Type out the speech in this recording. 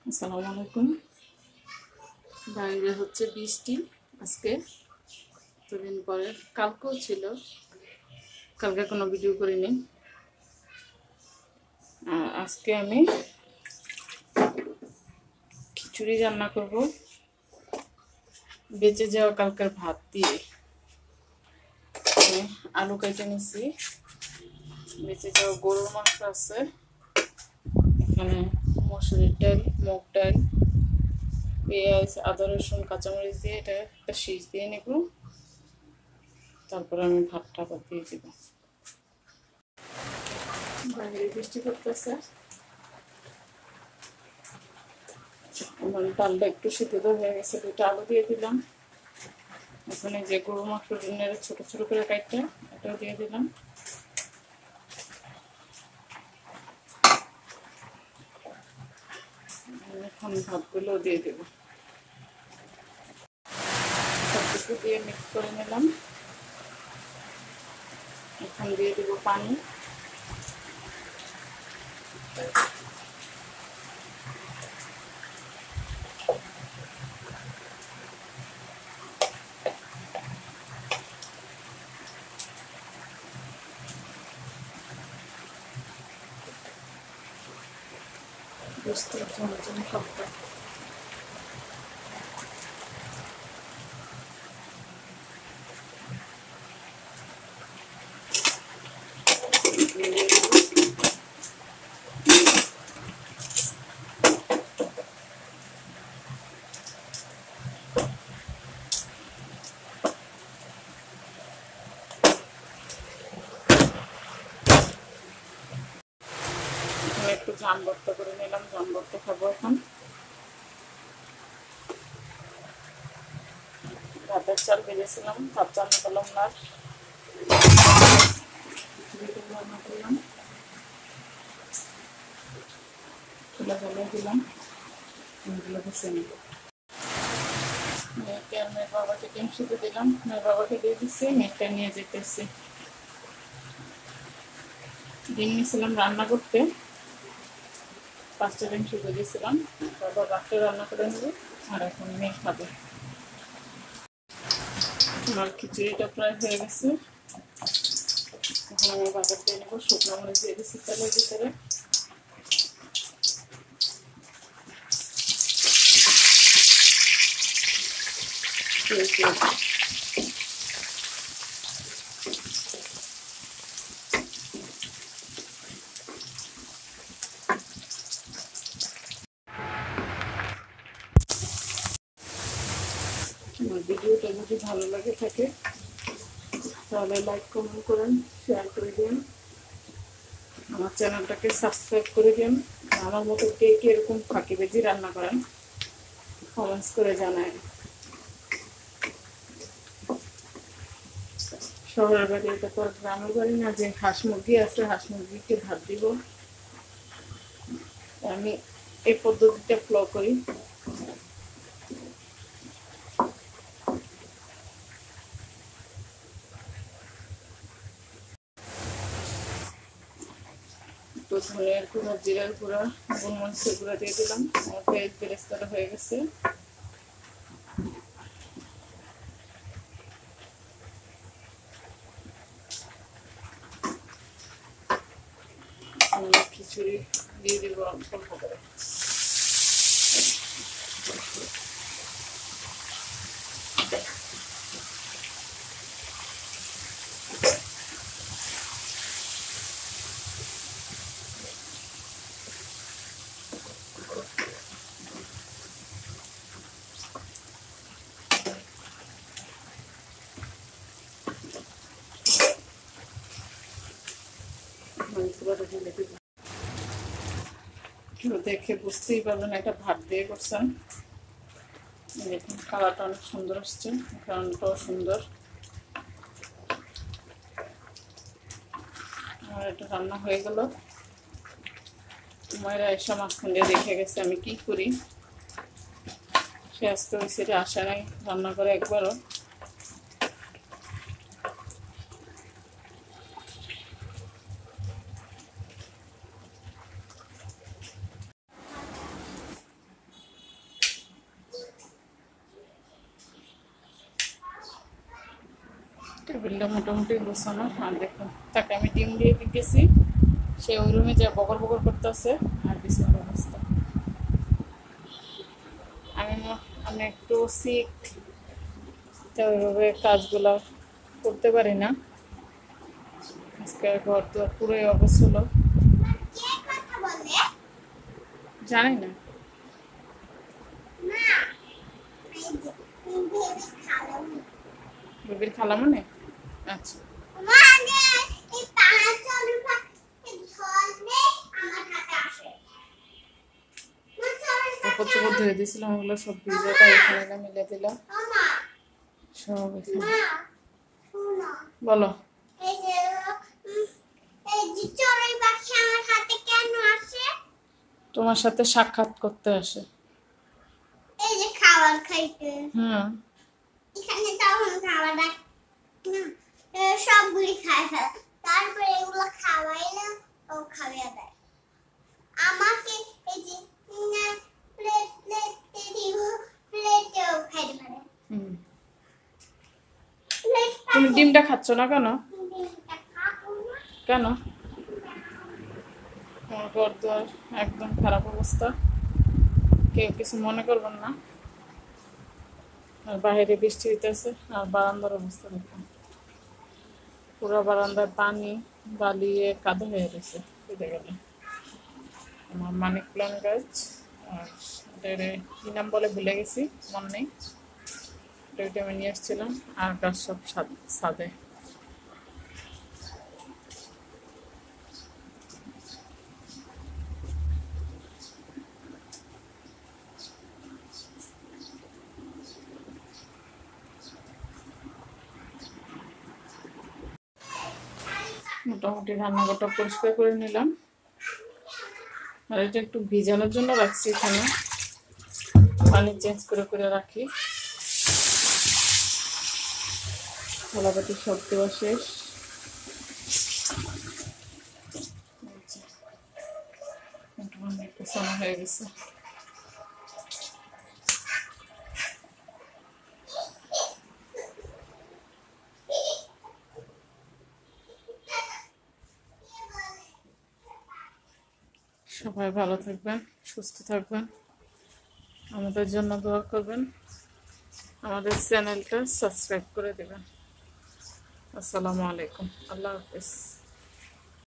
আসসালামু আলাইকুম। বাইরে হচ্ছে বৃষ্টি আজকে, দুদিন পরে। কালকেও ছিল, কালকে কোনো ভিডিও করিনি। আজকে আমি খিচুড়ি রান্না করব বেঁচে যাওয়া কালকের ভাত দিয়ে। আমি আলু কেটে নিছি, বেঁচে যাওয়া গরুর মাংস আছে, এখানে মসুরির ডাল, মুগ ডাল, পেঁয়াজ, আদা, রসুন, কাঁচামরিচ দিয়ে এটা একটা সিজ দিয়ে নেব। তারপরে আমি ভাতটা দিয়ে দেব। বাইরে বৃষ্টি করতেছে, আমার ডালটা একটু সিদ্ধ হয়ে গেছে, দুটো আলু দিয়ে দিলাম। এখানে যে গরু মাংস নেড়ে ছোট ছোট করে কাটতে, এটাও দিয়ে দিলাম। এখন ভাতগুলো দিয়ে দেবো, সবকিছু দিয়ে মিক্স করে নিলাম। এখন দিয়ে দেবো পানি। বুঝতে ঝমঝম শব্দ। একটু জাম ভর্তা করে নিলাম, জাম ভর্তা খাবো এখন। ভাতের চাল ভেজেছিলাম, ভাত রান্না করলাম না, রান্না করলাম, চুলা জ্বালিয়ে দিলাম, এগুলো ভেসে নিব। মেয়েকে আর মেয়ের বাবাকে ডিম সিদ্ধ দিলাম, মেয়ের বাবাকে দিয়ে দিচ্ছি, মেয়েটা নিয়ে যেতেছি। ডিম নিয়েছিলাম রান্না করতে, 5টা ডিম সিদ্ধ দিয়েছিলাম, তারপর রাত্রে রান্না করে নেব। আর এখন মেয়ে খাবে। আমার খিচুড়িটা প্রায় হয়ে গেছে, এখন আমি বাজার দিয়ে নেবো। শুকনো মরিচ দিয়ে দিচ্ছি তেলের ভিতরে। আমার ভিডিওটা যদি ভালো লাগে থাকে তাহলে লাইক, কমেন্ট করেন, শেয়ার করে দিন। আমার চ্যানেলটাকে সাবস্ক্রাইব করে দিন। আমার মতো কে কে এরকম ফাঁকিবাজি রান্না করেন কমেন্টস করে জানায়। শহরের বাড়ি, এটা তো গ্রামের বাড়ি না যে হাঁস মুরগি আছে, হাঁস মুরগিকে ভাত দিব। আমি এই পদ্ধতিটা ফলো করি। তো ধনিয়ার গুঁড়া, জিরার গুঁড়া, গোলমরিচের গুঁড়া দিয়ে দিলাম। আমার পেঁয়াজ বেরেস্তাটা হয়ে গেছে। খিচুড়ি দিয়ে দিব অল্প অল্প করে। কেউ দেখে বুঝতেই পারবেন এটা ভাত দিয়ে করছেন। দেখুন কালারটা অনেক সুন্দর আসছে, কারণটাও সুন্দর। আমার এটা রান্না হয়ে গেল। মায়েরা এসে মাঝখান দিয়ে দেখে গেছে আমি কি করি। সে আজকে ওই সেটা আসে নাই রান্না করে একবারও। টেবিলটা মোটামুটি গোছানো। আর দেখুন তাকে আমি ডিম দিয়ে দিতেছি, সে ওই রুমে যা বকর বকর করতেছে। আর বিছানার অবস্থা, আমি আমি একটু সিক, তো ওইভাবে কাজগুলো করতে পারি না। আজকে ঘর তো পুরোই অগোছালো, জানি না। বেবির খালা মানে? আচ্ছা, কাপড় চোপড় ধুয়ে দিয়েছিলাম, ওগুলো সব ভিজাটা এখানে মিলে দিলাম সব এখানে। বলো। তোমার সাথে সাক্ষাৎ করতে আসে। এই যে খাবার খাইতে। হুম, এখানে তখন খাবার সবগুলি খায় ফেলে, তারপরে এগুলো খাওয়াইলে ও খাওয়াইয়া দেয় আমাকে। এই যে প্লেট প্লেটে দিব, প্লেটেও খাইতে পারে। তুমি ডিমটা খাচ্ছ না কেন? কেন? আমার ঘর দুয়ার একদম খারাপ অবস্থা, কেউ কিছু মনে করবেন না। আর বাইরে বৃষ্টি হইতেছে, আর বারান্দার অবস্থা দেখুন, পুরো বারান্দায় পানি বালিয়ে কাদা হয়ে গেছে। বুঝতে গেলে আমার মানি প্লান্ট গাছ, আর এটা কি নাম বলে ভুলে গেছি, মনে নেই। ওইটা আমি নিয়ে এসেছিলাম, আর গাছ সব ছাদে। মোটামুটি রান্নাঘরটা পরিষ্কার করে নিলাম। আর এটা একটু ভিজানোর জন্য রাখছি, এখানে পানি চেঞ্জ করে করে রাখি। থালাবাটি সব দেওয়া শেষ। গোছানো হয়ে গেছে। সবাই ভালো থাকবেন, সুস্থ থাকবেন, আমাদের জন্য দোয়া করবেন, আমাদের চ্যানেলটা সাবস্ক্রাইব করে দেবেন। আসসালামু আলাইকুম, আল্লাহ হাফেজ।